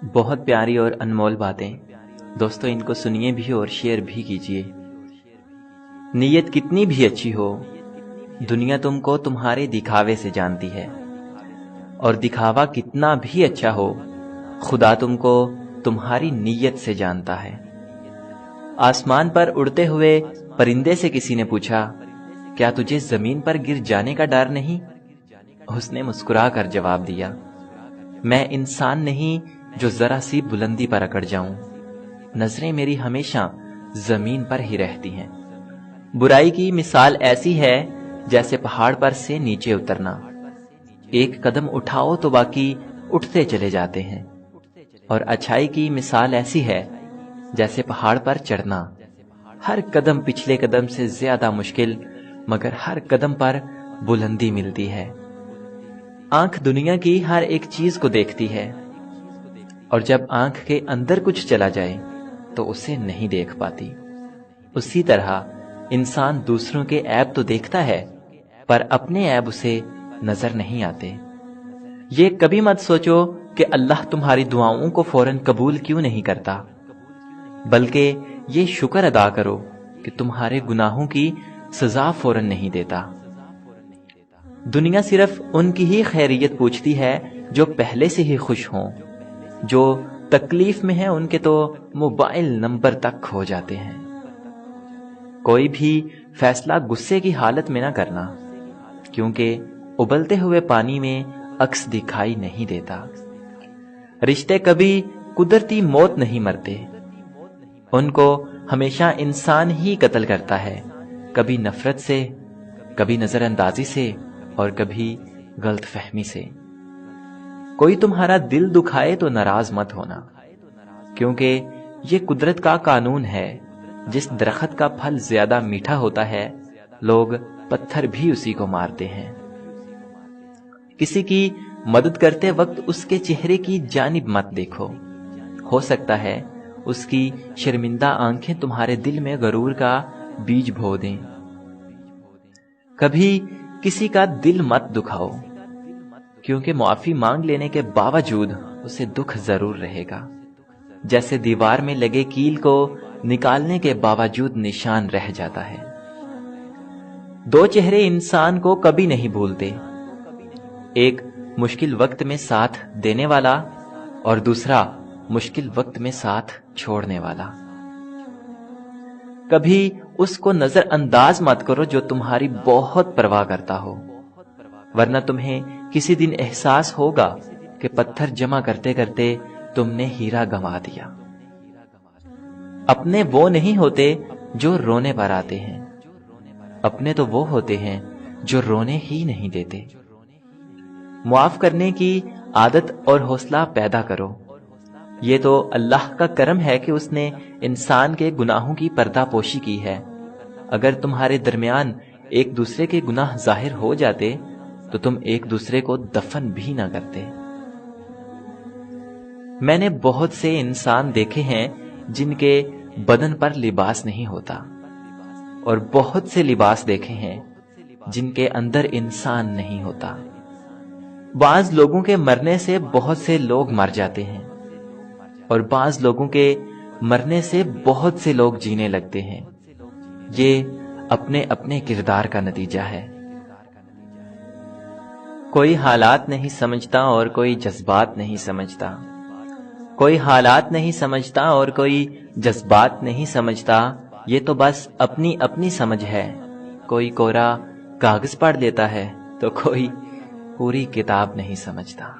بہت پیاری اور انمول باتیں دوستو، ان کو سنیے بھی اور شیئر بھی کیجیے۔ نیت کتنی بھی اچھی ہو، دنیا تم کو تمہارے دکھاوے سے جانتی ہے، اور دکھاوا کتنا بھی اچھا ہو، خدا تم کو تمہاری نیت سے جانتا ہے۔ آسمان پر اڑتے ہوئے پرندے سے کسی نے پوچھا، کیا تجھے زمین پر گر جانے کا ڈر نہیں؟ اس نے مسکرا کر جواب دیا، میں انسان نہیں جو ذرا سی بلندی پر اکڑ جاؤں، نظریں میری ہمیشہ زمین پر ہی رہتی ہیں۔ برائی کی مثال ایسی ہے جیسے پہاڑ پر سے نیچے اترنا، ایک قدم اٹھاؤ تو باقی اٹھتے چلے جاتے ہیں، اور اچھائی کی مثال ایسی ہے جیسے پہاڑ پر چڑھنا، ہر قدم پچھلے قدم سے زیادہ مشکل، مگر ہر قدم پر بلندی ملتی ہے۔ آنکھ دنیا کی ہر ایک چیز کو دیکھتی ہے، اور جب آنکھ کے اندر کچھ چلا جائے تو اسے نہیں دیکھ پاتی۔ اسی طرح انسان دوسروں کے عیب تو دیکھتا ہے، پر اپنے عیب اسے نظر نہیں آتے۔ یہ کبھی مت سوچو کہ اللہ تمہاری دعاؤں کو فوراً قبول کیوں نہیں کرتا، بلکہ یہ شکر ادا کرو کہ تمہارے گناہوں کی سزا فوراً نہیں دیتا۔ دنیا صرف ان کی ہی خیریت پوچھتی ہے جو پہلے سے ہی خوش ہوں، جو تکلیف میں ہیں ان کے تو موبائل نمبر تک کھو جاتے ہیں۔ کوئی بھی فیصلہ غصے کی حالت میں نہ کرنا، کیونکہ ابلتے ہوئے پانی میں عکس دکھائی نہیں دیتا۔ رشتے کبھی قدرتی موت نہیں مرتے، ان کو ہمیشہ انسان ہی قتل کرتا ہے، کبھی نفرت سے، کبھی نظر اندازی سے، اور کبھی غلط فہمی سے۔ کوئی تمہارا دل دکھائے تو ناراض مت ہونا، کیونکہ یہ قدرت کا قانون ہے، جس درخت کا پھل زیادہ میٹھا ہوتا ہے لوگ پتھر بھی اسی کو مارتے ہیں۔ کسی کی مدد کرتے وقت اس کے چہرے کی جانب مت دیکھو، ہو سکتا ہے اس کی شرمندہ آنکھیں تمہارے دل میں غرور کا بیج بو دیں۔ کبھی کسی کا دل مت دکھاؤ، کیونکہ معافی مانگ لینے کے باوجود اسے دکھ ضرور رہے گا، جیسے دیوار میں لگے کیل کو نکالنے کے باوجود نشان رہ جاتا ہے۔ دو چہرے انسان کو کبھی نہیں بھولتے، ایک مشکل وقت میں ساتھ دینے والا، اور دوسرا مشکل وقت میں ساتھ چھوڑنے والا۔ کبھی اس کو نظر انداز مت کرو جو تمہاری بہت پرواہ کرتا ہو، ورنہ تمہیں کسی دن احساس ہوگا کہ پتھر جمع کرتے کرتے تم نے ہیرا گنوا دیا۔ اپنے وہ نہیں ہوتے جو رونے پر آتے ہیں، اپنے تو وہ ہوتے ہیں جو رونے ہی نہیں دیتے۔ معاف کرنے کی عادت اور حوصلہ پیدا کرو، یہ تو اللہ کا کرم ہے کہ اس نے انسان کے گناہوں کی پردہ پوشی کی ہے۔ اگر تمہارے درمیان ایک دوسرے کے گناہ ظاہر ہو جاتے تو تم ایک دوسرے کو دفن بھی نہ کرتے۔ میں نے بہت سے انسان دیکھے ہیں جن کے بدن پر لباس نہیں ہوتا، اور بہت سے لباس دیکھے ہیں جن کے اندر انسان نہیں ہوتا۔ بعض لوگوں کے مرنے سے بہت سے لوگ مر جاتے ہیں، اور بعض لوگوں کے مرنے سے بہت سے لوگ جینے لگتے ہیں۔ یہ اپنے اپنے کردار کا نتیجہ ہے۔ کوئی حالات نہیں سمجھتا اور کوئی جذبات نہیں سمجھتا، کوئی حالات نہیں سمجھتا اور کوئی جذبات نہیں سمجھتا، یہ تو بس اپنی اپنی سمجھ ہے۔ کوئی کورا کاغذ پڑھ لیتا ہے تو کوئی پوری کتاب نہیں سمجھتا۔